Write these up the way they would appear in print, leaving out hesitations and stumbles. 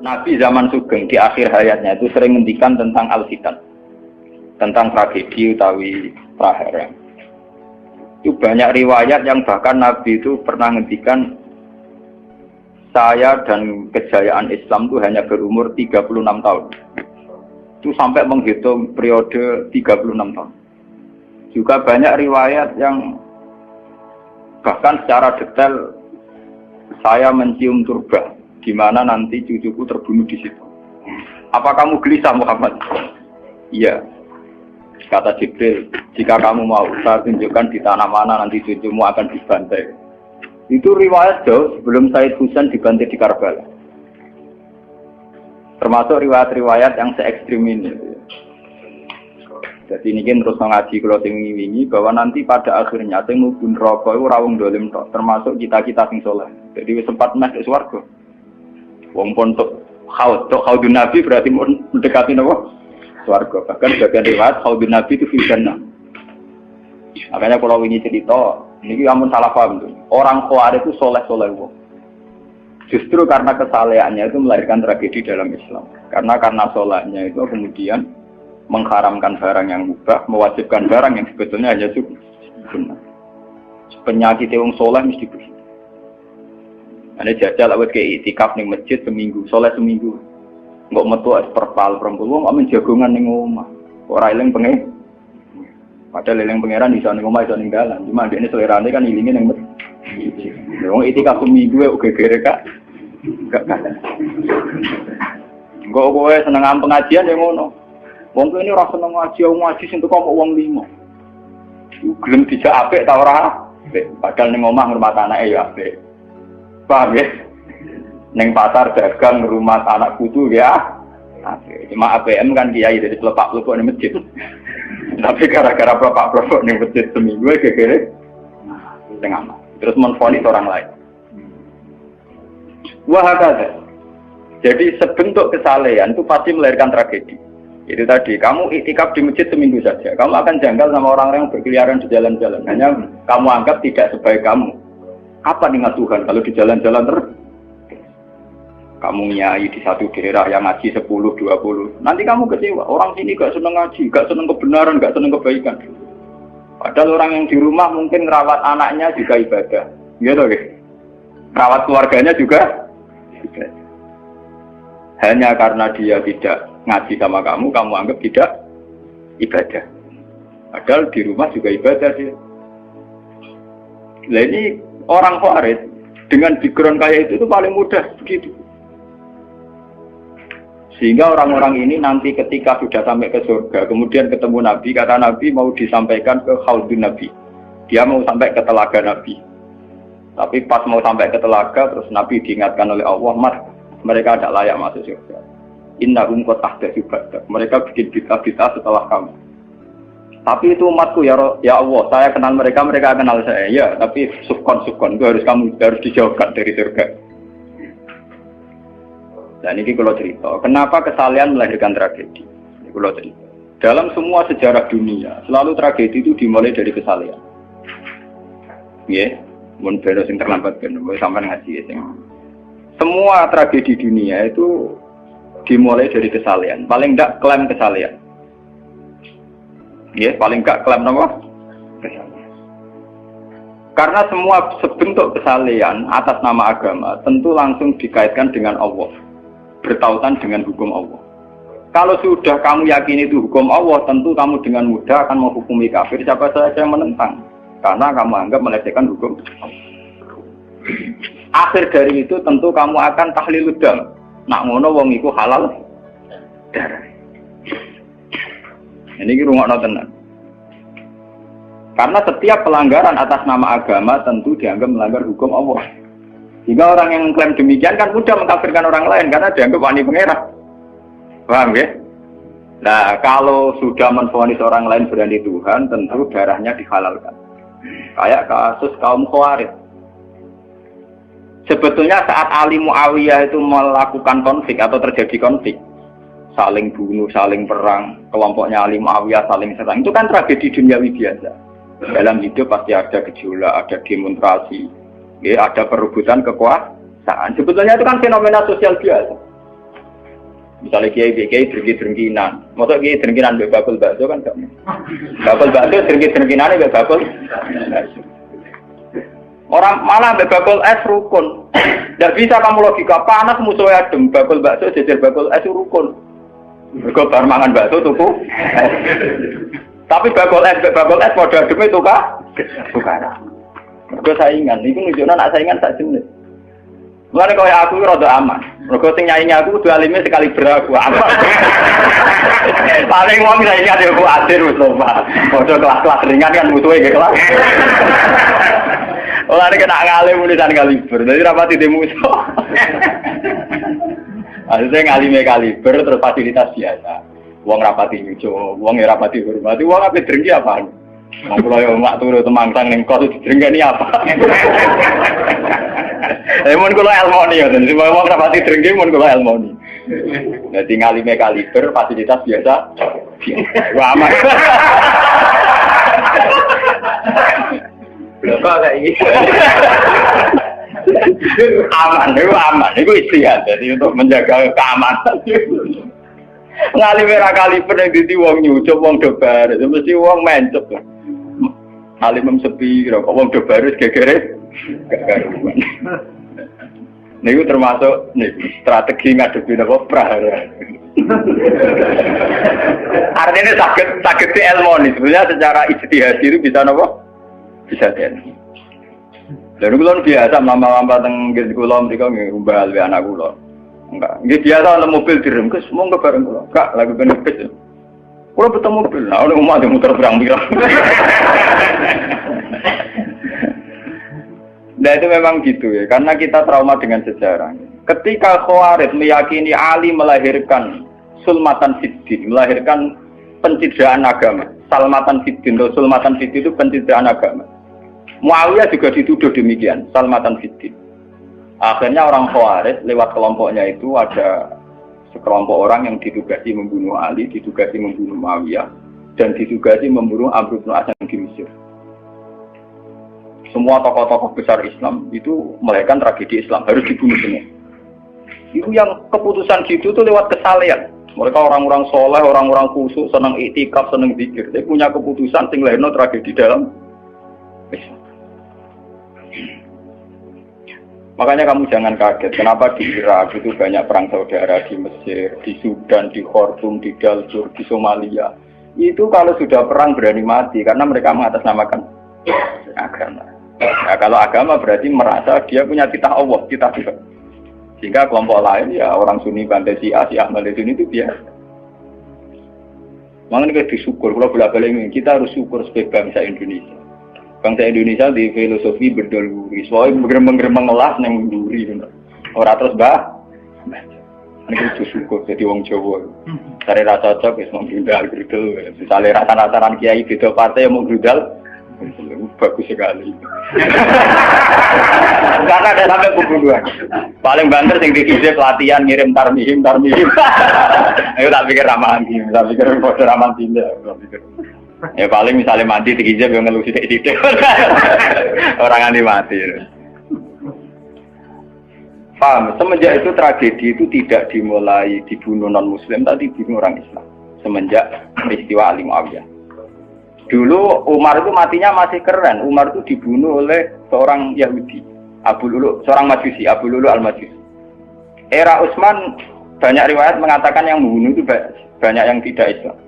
Nabi zaman Sugeng di akhir hayatnya itu sering ngendikan tentang al-fitan, tentang tragedi utawi praharang. Itu banyak riwayat yang bahkan Nabi itu pernah ngendikan, saya dan kejayaan Islam itu hanya berumur 36 tahun. Itu sampai menghitung periode 36 tahun. Juga banyak riwayat yang bahkan secara detail saya mencium turba, di mana nanti cucuku terbunuh di situ. Apa kamu gelisah Muhammad? Iya. Kata Jibril, jika kamu mau, saya tunjukkan di tanah mana nanti cucumu akan dibantai. Itu riwayat jauh sebelum Said Husain dibantai di Karbala. Termasuk riwayat-riwayat yang se-ekstrim ini. Jadi ini terus mengaji kalau tinggi-tinggi bahwa nanti pada akhirnya sing mlebu neraka iku ora wong dolim tok, termasuk kita-kita sing saleh. Jadi wis sempat masuk swarga. Wong pontok haudun Nabi berarti mendekati napa? Swarga. Bahkan sebagian riwayat haudun Nabi itu fitnah. Makanya kalau ini cerita, ini amun salah paham tuh. Orang Khawarij itu soleh-soleh wong. Justru karena kesalehannya itu melahirkan tragedi dalam Islam. Karena solehnya itu kemudian mengharamkan barang yang mubah, mewajibkan barang yang sebetulnya hanya sunnah. Penyakit wong soleh mesti begitu. Ane jajal awet kayak itikaf ning masjid seminggu, soleh seminggu. Enggak metu perpal perempul wong amen jagongan ning omah. Ora eling pengen. Padahal eling pangeran iso ning omah iso ning dalan. Cuma dekne selerane kan ilinge ning masjid. Wong itikaf seminggu kok gegere Kak. Enggak kalah. Enggak kowe seneng pengajian ya ngono. Wong ini ora seneng ngaji sing teko kok wong limo. Gelem dijak apik ta ora? Padahal ning omah ngurmat anake ya apik. Paham ya? Neng pasar dagang rumah anak putu ya. Cuma APM kan kiai dari pelepak-pelepok di masjid. Tapi gara-gara pelepak-pelepok di masjid seminggu gegere tengah. Terus menfonis orang lain. Wah kata. Jadi sebentuk kesalehan itu pasti melahirkan tragedi. Itu tadi, kamu iktikaf di masjid seminggu saja. Kamu akan janggal sama orang-orang yang berkeliaran di jalan-jalan. Hanya kamu anggap tidak sebaik kamu. Apa ingat Tuhan kalau di jalan-jalan terus? Kamu nyai di satu daerah yang ngaji 10, 20. Nanti kamu kecewa. Orang sini gak seneng ngaji, gak seneng kebenaran, gak seneng kebaikan. Padahal orang yang di rumah mungkin ngerawat anaknya juga ibadah. Gitu ya? Rawat keluarganya juga ibadah. Hanya karena dia tidak ngaji sama kamu anggap tidak ibadah. Padahal di rumah juga ibadah dia. Nah ini orang Khawarij dengan background kayak itu paling mudah begitu. Sehingga orang-orang ini nanti ketika sudah sampai ke surga, kemudian ketemu Nabi, kata Nabi mau disampaikan ke Khaudun Nabi. Dia mau sampai ke telaga Nabi. Tapi pas mau sampai ke telaga, terus Nabi diingatkan oleh Allah, mereka tidak layak masuk surga. Innahum qad ahdatsu ba'dak. Mereka bikin bid'ah setelah kamu. Tapi itu umatku ya Allah, saya kenal mereka kenal saya. Ya, tapi sukon itu harus dijauhkan dari surga. Dan ini kalau cerita, kenapa kesalehan melahirkan tragedi? Ini kalau cerita. Dalam semua sejarah dunia, selalu tragedi itu dimulai dari kesalehan. Ya, mun bener sing terlambat kan, sampean ngaji ya. Semua tragedi dunia itu dimulai dari kesalehan. Paling enggak klaim kesalehan. Ya, paling enggak klaim apa? Kesalehan. Karena semua sebentuk kesalehan atas nama agama tentu langsung dikaitkan dengan Allah. Bertautan dengan hukum Allah. Kalau sudah kamu yakin itu hukum Allah, tentu kamu dengan mudah akan menghukumi kafir siapa saja yang menentang. Karena kamu anggap melecehkan hukum Allah. Akhir dari itu tentu kamu akan tahlil dam. Nak ngono wong iku halal darah. Ini rungokno tenan. Karena setiap pelanggaran atas nama agama tentu dianggap melanggar hukum Allah. Jika orang yang klaim demikian kan mudah mengkafirkan orang lain karena dianggap wani pangeran. Paham ya? Nah, kalau sudah menvonis orang lain berani Tuhan, tentu darahnya dihalalkan. Kayak kasus kaum Khawarij. Sebetulnya saat Ali Muawiyah itu melakukan konflik atau terjadi konflik, saling bunuh, saling perang, kelompoknya Ali Muawiyah saling serang, itu kan tragedi duniawi biasa. Dalam hidup pasti ada gejolak, ada demonstrasi. Ya, ada perebutan kekuasaan. Sebetulnya itu kan fenomena sosial biasa. Misalnya kiai drengki-drengkinan, maksud kiai drengkinan be bakul bakso kan gak. Bakul bakso drengki-drengkinane be bakul. Orang malah be bakul es rukun. Tidak bisa kamu logika panas musuhnya adem, bakul bakso jejer bakul es rukun. Mergo bar mangan bakso tuku. Tapi bakul es padha ademe tukaran. Mergo saingan, iku nunjukno nak saingan sak jenis. Mulane koyo aku rada aman. Mergo sing nyaingi aku kudu alime sekali beraku aman. Paling wong saingi ade aku adir wis lomba. Padha kelas-kelas ringan kan musuhe nggih kelas. Mulane kena ngalim tulisan kaliber. Dadi rapati di musuh. Akhirnya ngalime kaliber terus fasilitas biasa. Wong rapati nyucuk, wong rapati hormati, wong ape drengki apaan? Wong kula yo mak turu temangsang ning kos drengkeni apa? Mun kula elmoni ya, semua wong rapati drengki mun kula elmoni. Dadi ngalime kaliber fasilitas biasa. Wah aman. Kok kayak gitu. Aman, itu istihad. Jadi untuk menjaga keamanan. Ngalime ra kaliber yang dadi wong nyucup, wong dobar, itu mesti wong mencep. Alim sepi, kok wong dobar wis gegere gak karuan. Niku termasuk strategi ngadepi napa prahara. Artinya sakit di ilmu sebenarnya secara ijtihad itu bisa napa? Bisa ten. Lalu kulon biasa lama-lama tenggelam kulon mereka ngubah anak kulon. Enggak, nggih biasa ana mobil direm, Gus, monggo bareng kula. Kak, lagu kene pes. Kula betul mobil, nah ono omah muter berang-birang. Nah itu memang gitu ya, karena kita trauma dengan sejarah. Ketika Khawarij meyakini Ali melahirkan sulmatan fiddin, melahirkan pencitraan agama. Salmatan fiddin, atau sulmatan fiddin itu pencitraan agama. Muawiyah juga dituduh demikian, salmatan fiddin. Akhirnya orang Khawarij lewat kelompoknya itu ada sekelompok orang yang ditugasi membunuh Ali, ditugasi membunuh Muawiyah, dan ditugasi membunuh Amr bin As di Mesir. Semua tokoh-tokoh besar Islam itu melahirkan tragedi Islam, harus dibunuh semua. Itu yang keputusan gitu itu lewat kesalehan. Mereka orang-orang soleh, orang-orang khusyuk, senang iktikaf, senang zikir. Dia punya keputusan sing lahirno tragedi dalam Islam. Makanya kamu jangan kaget, kenapa di Irak itu banyak perang saudara, di Mesir, di Sudan, di Khartoum, di Darfur, di Somalia. Itu kalau sudah perang berani mati, karena mereka mengatasnamakan agama. Nah, kalau agama berarti merasa dia punya titah Allah, titah Tuhan. Sehingga kelompok lain, ya orang Sunni, Bantai, Syiah, Ahmad itu biasa. Makanya kita disyukur, kalau bolak-balik kita harus syukur sebagai bangsa Indonesia. Bangsa Indonesia di filosofi berdoluri, soalnya bergemeng-gemeng ngelas yang berduri, orang terus ini itu syukur jadi wong Jawa. Cari rasa cocok, mau grudal, misalnya rasa-rasaran kiai beda partai yang mau grudal, bagus sekali. Karena ada sampai pembunuhan. Paling banter yang dikisih pelatihan ngirim tarmihim. Ayo tak pikir ramahan gini, tak pikir bodoh ramahan tindak, tak pikir. Ya paling misalnya mati dikijab yang ngeluh sidik-sidik orang anti mati. Paham? Semenjak itu tragedi itu tidak dimulai dibunuh non muslim, tapi dibunuh orang Islam. Semenjak peristiwa Ali Muawiyah. Dulu Umar itu matinya masih keren. Umar itu dibunuh oleh seorang Yahudi, Abu Lulu, seorang Majusi, Abu Lulu al-Majusi. Era Utsman banyak riwayat mengatakan yang membunuh itu banyak yang tidak Islam.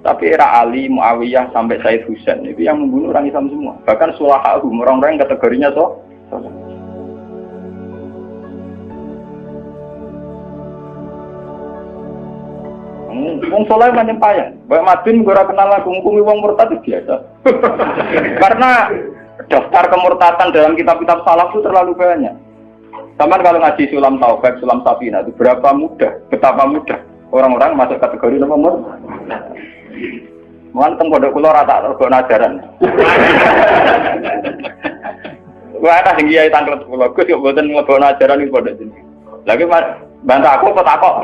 Tapi era Ali, Muawiyah, sampai Said Husain itu yang membunuh orang Islam semua. Bahkan sulahahum, orang-orang yang kategorinya wong soleh macam payah. Baik Madin gue kenal lagu ngukumi wong murtad itu biasa. Karena daftar kemurtatan dalam kitab-kitab salaf itu terlalu banyak. Sama kalau ngaji Sulam Taufik, Sulam Safina itu betapa mudah orang-orang masuk kategori nomor Mungkin pondok kula rata rego ajaran. Wah ana sing kiai tanglet kula, Gus yo mboten mlebu ajaran iki pondok jeneng. Lagi bantah aku apa takok?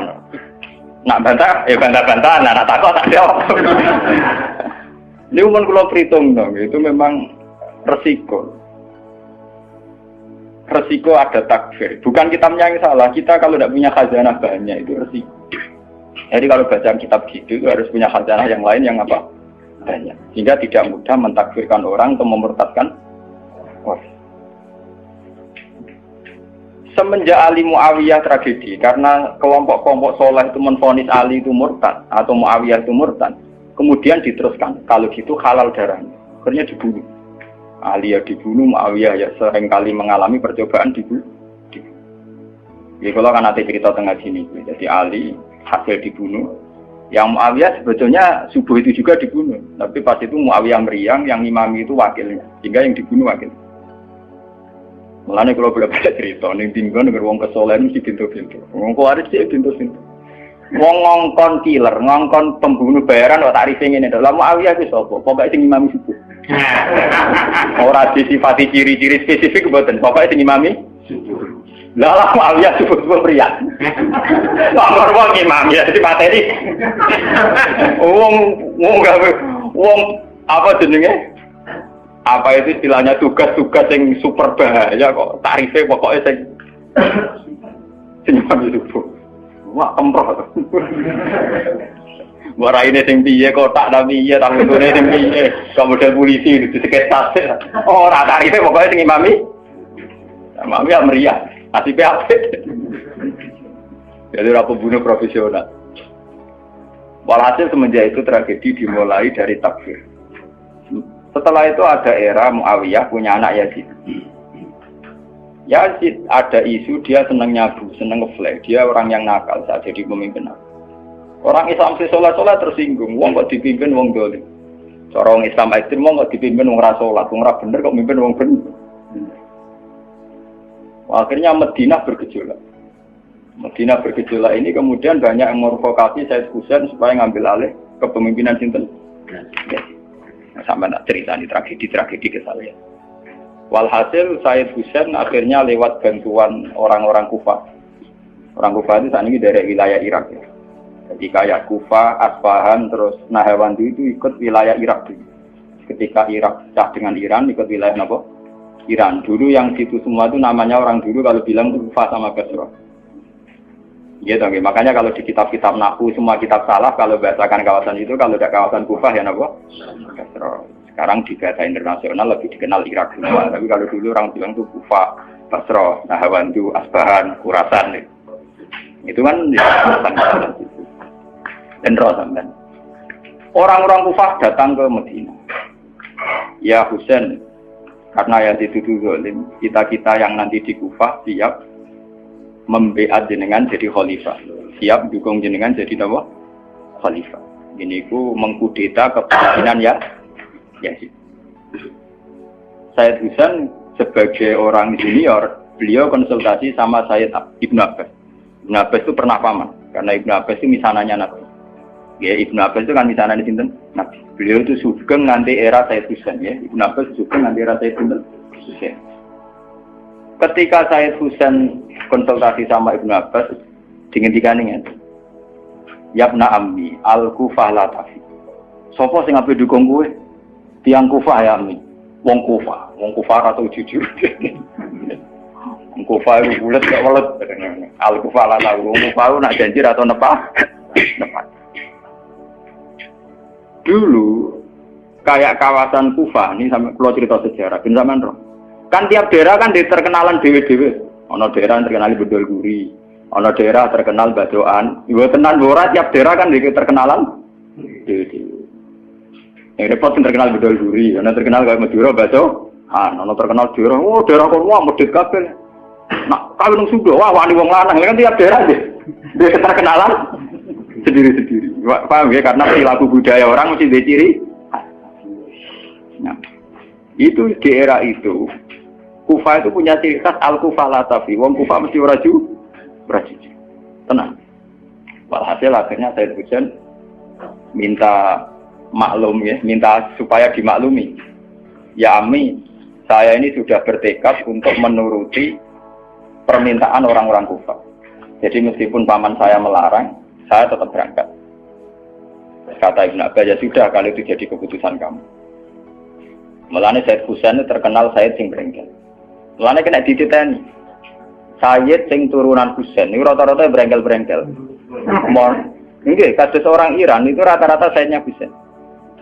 Nak bantah ya bantah-bantah, nak takok tak jawab. Ini umum kula perhitung dong, itu memang resiko. Resiko ada takfir. Bukan kitabnya yang salah, kita kalau tidak punya khazanah banyak itu resiko. Jadi kalau baca kitab gitu harus punya khazanah yang lain yang apa? Banyak. Sehingga tidak mudah mentakfirkan orang atau memurtadkan orang. Semenjak Ali Muawiyah tragedi, karena kelompok-kelompok soleh itu menvonis Ali itu murtad atau Muawiyah itu murtad, kemudian diteruskan, kalau gitu halal darahnya, akhirnya dibunuh. Ali ya dibunuh, Muawiyah ya seringkali mengalami percobaan dibunuh. Jadi kalau kan nanti cerita tengah sini, jadi Ali hasil dibunuh, yang Muawiyah sebetulnya subuh itu juga dibunuh, tapi pas itu Muawiyah meriang, yang imami itu wakilnya, sehingga yang dibunuh wakil. Mulane kalau boleh baca cerita, ning tinggon nek wong kesolen mesti pintu-pintu. Wong kuwaris sih pintu-pintu. Wong ngongkon killer, ngongkon pembunuh bayaran kok tarife ngene to. Lah Muawiyah ku sapa? Pokoke sing imami subuh. Ora disifati ciri-ciri spesifik mboten, pokoke sing imami subuh. Lah Muawiyah subuh priya. Lah wong imami ya dipateni. Wong apa jenenge? Apa itu istilahnya tugas-tugas yang super bahaya kok tarifnya pokoknya senyum itu wah kemproh warna ini yang piye kotak tapi iya tapi itu yang piye kemudian polisi itu sekitar orang tarifnya pokoknya yang imami ya meriah nasibnya apa jadi orang pembunuh profesional. Walhasil semenjak itu tragedi dimulai dari takfir. Setelah itu ada era Muawiyah punya anak Yazid. Yazid ada isu dia seneng nyabu, seneng ngeflek. Dia orang yang nakal saat jadi pemimpin. Orang Islam si sholat tersinggung. Wong kok dipimpin wong dolim. Cara orang Islam ekstrim wong kok dipimpin wong ra sholat, wong ra bener kok mimpin wong bener. Akhirnya Madinah bergejolak. Madinah bergejolak ini kemudian banyak yang mervokasi Said Husain supaya ngambil alih kepemimpinan sinten. Sampai nak cerita ini tragedi kesalahan. Walhasil Said Husain akhirnya lewat bantuan orang-orang Kufah. Orang Kufah itu saat ini dari wilayah Irak. Ya. Jadi kayak Kufah, Asfahan, terus Nahrawan itu ikut wilayah Irak dulu. Ketika Irak pecah dengan Iran, ikut wilayah apa? Iran. Dulu yang situ semua itu namanya orang dulu kalau bilang Kufah sama Basra. Gitu, okay. Makanya kalau di kitab-kitab Nahwu semua kitab salah kalau bahasakan kawasan itu kalau tidak kawasan Kufah ya napa? Basra. Sekarang di bahasa internasional lebih dikenal Irak semua. Tapi kalau dulu orang bilang itu Kufah, Basra, Nahrawan, Asbahan, Khurasan. Itu kan di kawasan itu. Dan sampean. Orang-orang Kufah datang ke Madinah. Ya Husain, karena yang dituduh zalim, kita yang nanti di Kufah siap membeat jenengan jadi khalifah, siap dukung jenengan jadi apa? Khalifah. Ini ku mengkudeta kepemimpinan ya Yazid. Said Husain sebagai orang senior, beliau konsultasi sama Sayyid Ibn Abbas. Ibn Abbas itu pernah paman, karena Ibn Abbas itu misananya Nabi. Ya Ibn Abbas itu kan misananya sinten Nabi. Beliau itu sugeng nanti era Said Husain ya. Ibn Abbas sugeng nanti era Said Husain. Ketika Said Husain konsultasi sama Ibn Abbas, dihentikan ini. Yabna ammi al-Kufah la tafi. Sopo sing ape dukung kowe? Tiang Kufah ya ammi. Wong Kufah atau jujur. Wong Kufah itu bulet gak welet. Al-Kufah la tafi. Wong Kufah nak janji atau nepat. Dulu kayak kawasan Kufah ini sampai kalau cerita sejarah, ben sampean roh. Kan tiap daerah kan terkenalan dewe-dewe. Ono daerah terkenal Bedol Guri, ono daerah terkenal Badoan. Ibu tenan ora tiap daerah kan terkenalan dewe-dewe. Yang repot terkenal Bedol Guri, ono terkenal kayak Madura Badoan, ono terkenal daerah. Oh daerah kono medhit kabeh. Nah, kawin sudo, wah wani wong lanang kan tiap daerah deh. Dia terkenalan sendiri-sendiri. Paham ya? Karena perilaku budaya orang mesti diciri. Nah, itu di era itu Kufah itu punya ciri khas al-Kufah la tafi. Wong Kufah mesti ora jujur. Tenang. Walhasil akhirnya Said Husain minta maklum ya, minta supaya dimaklumi. Ya Ami, saya ini sudah bertekad untuk menuruti permintaan orang-orang Kufah. Jadi meskipun paman saya melarang, saya tetap berangkat. Kata Ibn Abbas, ya sudah kalau itu jadi keputusan kamu. Mulane Said Husain terkenal Said sing brengkel. Mulane kena dititeni. Said sing turunan Husain niku rata-rata brengkel-brengkel. Nggih, kados orang Iran itu rata-rata Sayyidnya Husain.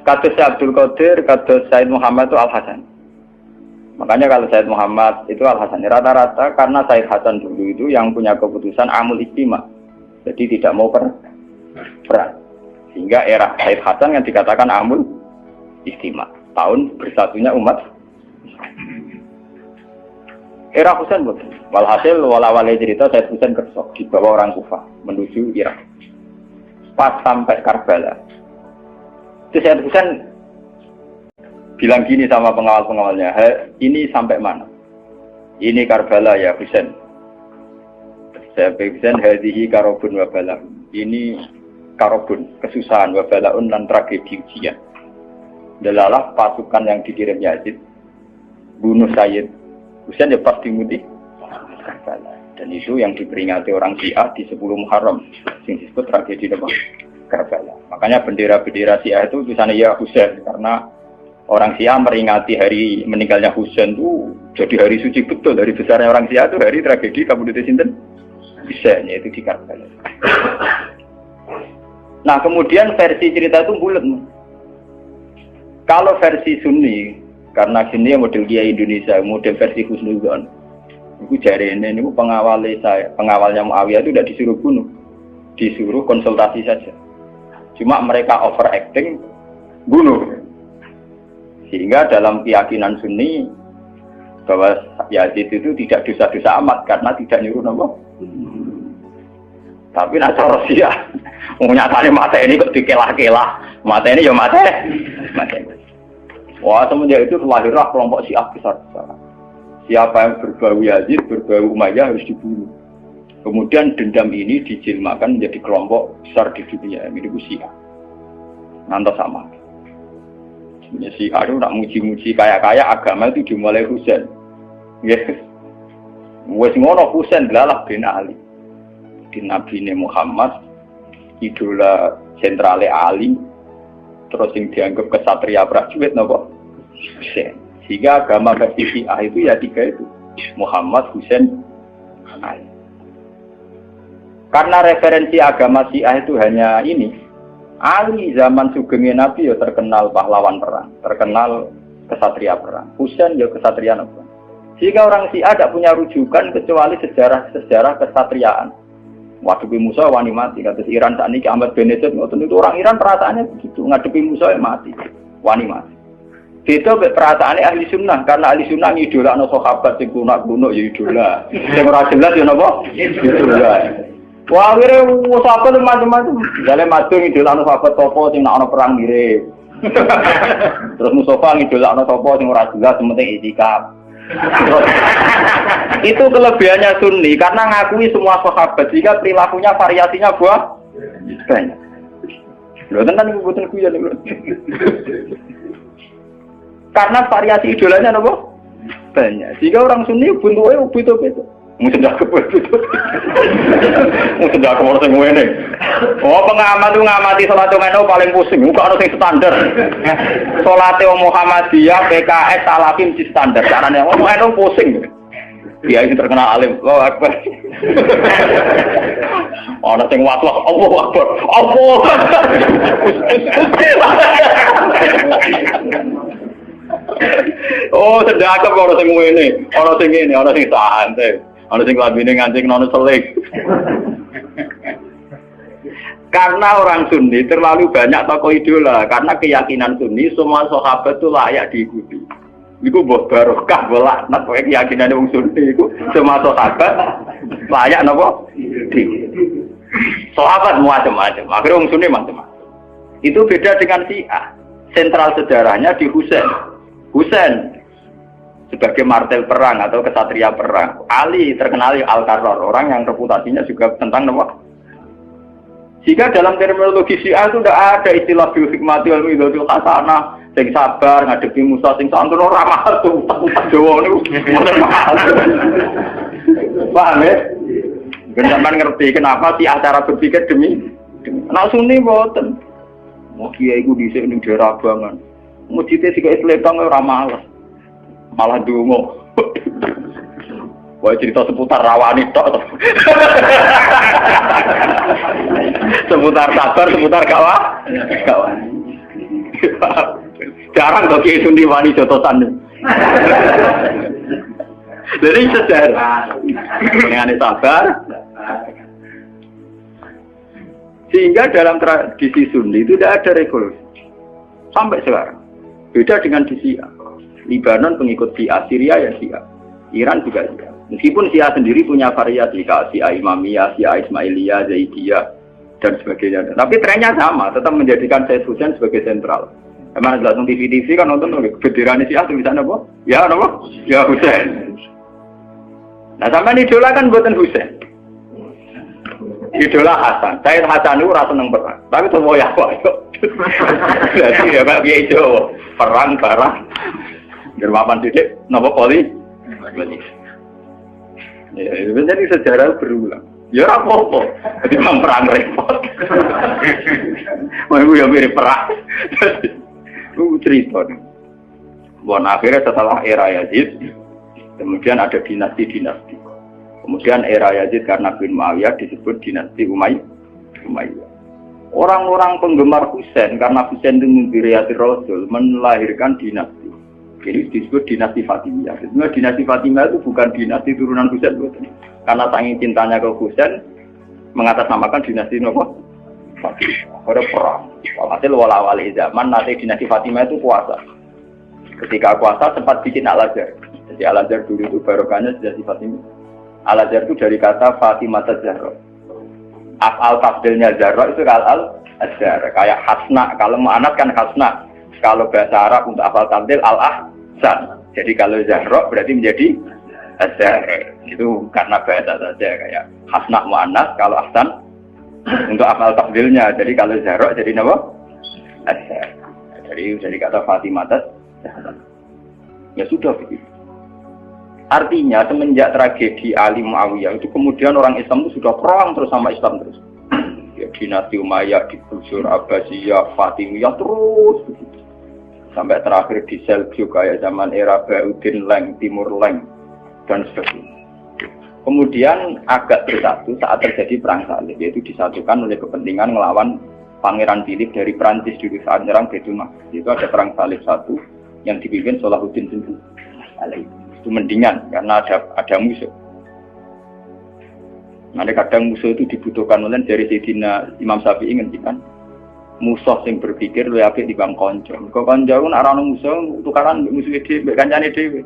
Kados Abdul Qadir, kados Sayyid Muhammad itu Al-Hasan. Makanya kalau Sayyid Muhammad itu Al-Hasan rata-rata karena Sayyid Hasan dulu itu yang punya keputusan amul istima. Jadi tidak mau perang. Sehingga era Sayyid Hasan yang dikatakan amul istima. Tahun bersatunya umat. Era Husain betul. Walhasil wala-wala cerita Sayyid Husain kersok dibawa orang Kufah menuju Irak. Pas sampai Karbala. Terus Sayyid Husain bilang gini sama pengawal-pengawalnya, ini sampai mana? Ini Karbala ya Husain. Saya Husain hadhihi karobun wa bala. Ini karobun, kesusahan wa balaun dan tragedi ujian. Delalah pasukan yang dikirim Yazid bunuh Sayyid Husain ya pasti mudik Karbala. Dan itu yang diperingati orang Syiah di 10 Muharram yang disebut tragedi Karbala. Makanya bendera-bendera Syiah itu tulisannya ya Husain karena orang Syiah meringati hari meninggalnya Husain itu jadi hari suci betul. Dari besarnya orang Syiah itu hari tragedi Kabupaten Sinten Husain, yaitu di Karbala. Nah kemudian versi cerita itu bulat. Kalau versi Sunni, karena sini model Kiai Indonesia, model versi Husnudzon, itu jari ini pengawalnya Muawiyah itu tidak disuruh bunuh, disuruh konsultasi saja. Cuma mereka overacting bunuh. Sehingga dalam keyakinan Sunni bahwa Yazid itu tidak dosa-dosa amat karena tidak nyuruh nama. Tapi nak cara Syiah, nyatanya mata ini kok dikelah-kelah, mata ini ya mata. Wah semenjak itu lahirlah kelompok Syiah besar-besaran. Siapa yang berbau Yazid, berbau Umayyah harus dibunuh. Kemudian dendam ini dijilmakan menjadi kelompok besar di dunia, ini Syiah. Nanti sama. Si Aduh nak muji-muji kaya-kaya agama itu dimulai Husain. Yes. Wes ngono Husain delalah bin Ali. Di Nabi Muhammad idola sentrale Ali. Terus yang dianggap kesatria prajurit napa? Husain. Sehingga agama versi Syiah itu ya tiga itu. Muhammad, Husain, Ali. Karena referensi agama Syiah itu hanya ini. Ali zaman sugengnya Nabi ya terkenal pahlawan perang, terkenal kesatria perang. Husain ya kesatria perang. Sehingga orang Syiah tidak punya rujukan kecuali sejarah kesatriaan. Ngadepi Musa wani mati. Kata Iran saat ini Ahmad Benedek itu orang Iran perasaannya begitu. Ngadepi Musa mati, wani mati. Itu perasaannya ahli sunnah karena ahli sunnah idola no sahabat sing kuno ya idola. Sing ora jelas ya napa? Idola. Wah, kira sahabat macam-macam. Jale madung idolakno sahabat topo sing nek ana perang mirip. Terus Mustafa ngidolakno topo sing ora jelas penting itikaf. Itu kelebihannya Sunni karena ngakui semua sahabat jika perilakunya variasinya banyak. Lho tenan iku boten kuyon lho. Karena variasi idolanya napa? Banyak. Jika orang Sunni bentuke beda-beda. Mungkin tidak kebetulan. Mungkin tidak kebetulan semua ini. Oh pengamat itu ngamati sholat umeno paling pusing. Bukan harus yang standar. Sholat Muhammadiyah, PKS, Salafim di standar. Caranya umeno pusing. Dia ini terkenal alim. Allahu Akbar. Orang yang watwah. Allahu Akbar. Allah. Oh sedekah orang sing ngene, orang sing ngene, orang sing santai. Ana sing labine ngancing nono selik. Karena orang Sunni terlalu banyak tokoh idola, karena keyakinan Sunni semua sahabat itu layak diikuti. Iku mbok barokah laknat kowe keyakinane wong Sunni iku semua sahabat layak napa? Diikuti. Sahabat macam-macam, akhirnya wong Sunni macam-macam. Itu beda dengan Syiah. Sentral sejarahnya di Husain. Husain sebagai martel perang atau kesatria perang. Ali terkenal Al-Qarrar, orang yang reputasinya juga tentang nama. Jika dalam terminologi Syiah itu tidak ada istilah bihikmati wal mau'izatil hasanah, sing sabar ngadepi Musa sing santun ora mahal tuh Jawa niku mboten mahal. Paham ya? Sampeyan ngerti kenapa Syiah cara berpikir demi nek Sunni mboten. Mau kiai iku dhisik ning daerah Abangan. Mujite sik Islam ora malas. Malah dungo. Wah cerita seputar rawani tok. seputar sabar, seputar kawan. Jarang kok kiai sundi wani jotosan. Jadi sejarah dengan sabar. Sehingga dalam tradisi Sunni itu tidak ada revolusi sampai sekarang. Beda dengan di Syiah. Libanon pengikut Syiah, Syria ya Syiah, Iran juga Syiah. Meskipun Syiah sendiri punya variasi, Syiah Imamiyah, Syiah Ismailiyah, Zaidiyah dan sebagainya. Tapi trennya sama, tetap menjadikan Said Husain sebagai sentral. Emang langsung TV kan nonton benderanya Syiah tulisannya apa? Ya apa? Ya Husain. Nah sampai idola kan buatan Husain. Idola Hasan, Said Hasan itu rasa seneng perang, tapi semua ya kok. Jadi ya Pak Kiai Jawa, perang barang, germapan titik, nopo poli. Ya, itu jadi sejarah berulang. Ya apa-apa, jadi perang repot. Mau ya mirip perang. Itu cerita. Buat akhirnya setelah era Yazid, kemudian ada dinasti-dinasti. Kemudian era Yazid karena bin Muawiyah disebut dinasti Umayyah. Orang-orang penggemar Husain karena Husain itu mimpi Rasul melahirkan dinasti. Jadi disebut dinasti Fatimiyah. Sebenarnya dinasti Fatimiyah itu bukan dinasti turunan Husain, karena saking cintanya ke Husain mengatasnamakan dinasti Fatimiyah. Ada perang. Walhasil wala-wali zaman nanti dinasti Fatimiyah itu kuasa. Ketika kuasa sempat bikin Al-Azhar. Jadi Al-Azhar dulu itu barokahnya dinasti Fatimiyah. Al-Azhar itu dari kata Fatimah Zahra. Af'al tafdilnya Zahra itu Al-Azhar. Kayak Hasna, kalau mu'anat kan Hasna. Kalau bahasa Arab untuk af'al tafdil Al-Ahsan. Jadi kalau Zahra berarti menjadi Azhar. Itu karena bahasa saja kayak Hasna mu'anat, kalau Ahsan untuk af'al tafdilnya. Jadi kalau Zahra jadi apa? Azhar. Jadi dari kata Fatimah Zahra. Ya sudah begitu. Artinya semenjak tragedi Ali Muawiyah itu kemudian orang Islam itu sudah perang terus sama Islam terus. Ya, dinasti Umayyah, digusur, Abbasiyah, Fatimiyah terus begitu. Sampai terakhir di Seljuk kayak zaman era Bauddin Leng, Timur Leng dan sebagainya. Kemudian agak bersatu saat terjadi perang salib, yaitu disatukan oleh kepentingan melawan Pangeran Philip dari Prancis dulu saat menyerang Baitul Maqdis. Itu ada perang salib satu yang dipimpin Salahuddin sendiri. Itu mendingan karena ada musuh. Nanti kadang musuh itu dibutuhkan oleh dari Sayyidina Imam Syafi'i ngendikan musuh yang berpikir lebih apik di bang konco. Kok konco pun arah musuh tukaran musuh dhewe, kancane dhewe.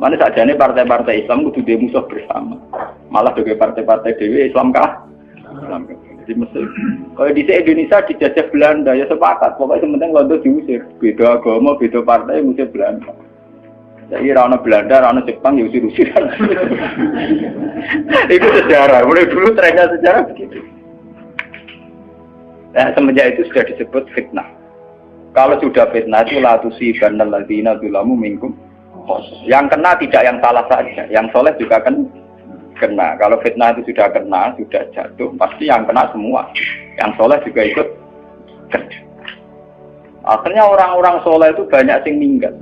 Mana sajane partai-partai Islam kudu dhewe musuh bersama. Malah bagi partai-partai dhewe Islam kah? Islam. Jadi mesti kalau di Indonesia dijajah Belanda ya sepakat. Pokoknya sementing Londo diusir. Beda agama, beda partai musuh Belanda. Jadi rana Belanda, rana Jepang ya usir-usiran. Itu sejarah. Mulai dulu trennya sejarah begitu. Nah, semenjak itu sudah disebut fitnah. Kalau sudah fitnah itu la tusibanal ladzina dzalamu minkum. Yang kena tidak yang salah saja, yang soleh juga akan kena. Kalau fitnah itu sudah kena, sudah jatuh, pasti yang kena semua. Yang soleh juga ikut kena. Akhirnya orang-orang soleh itu banyak yang meninggal.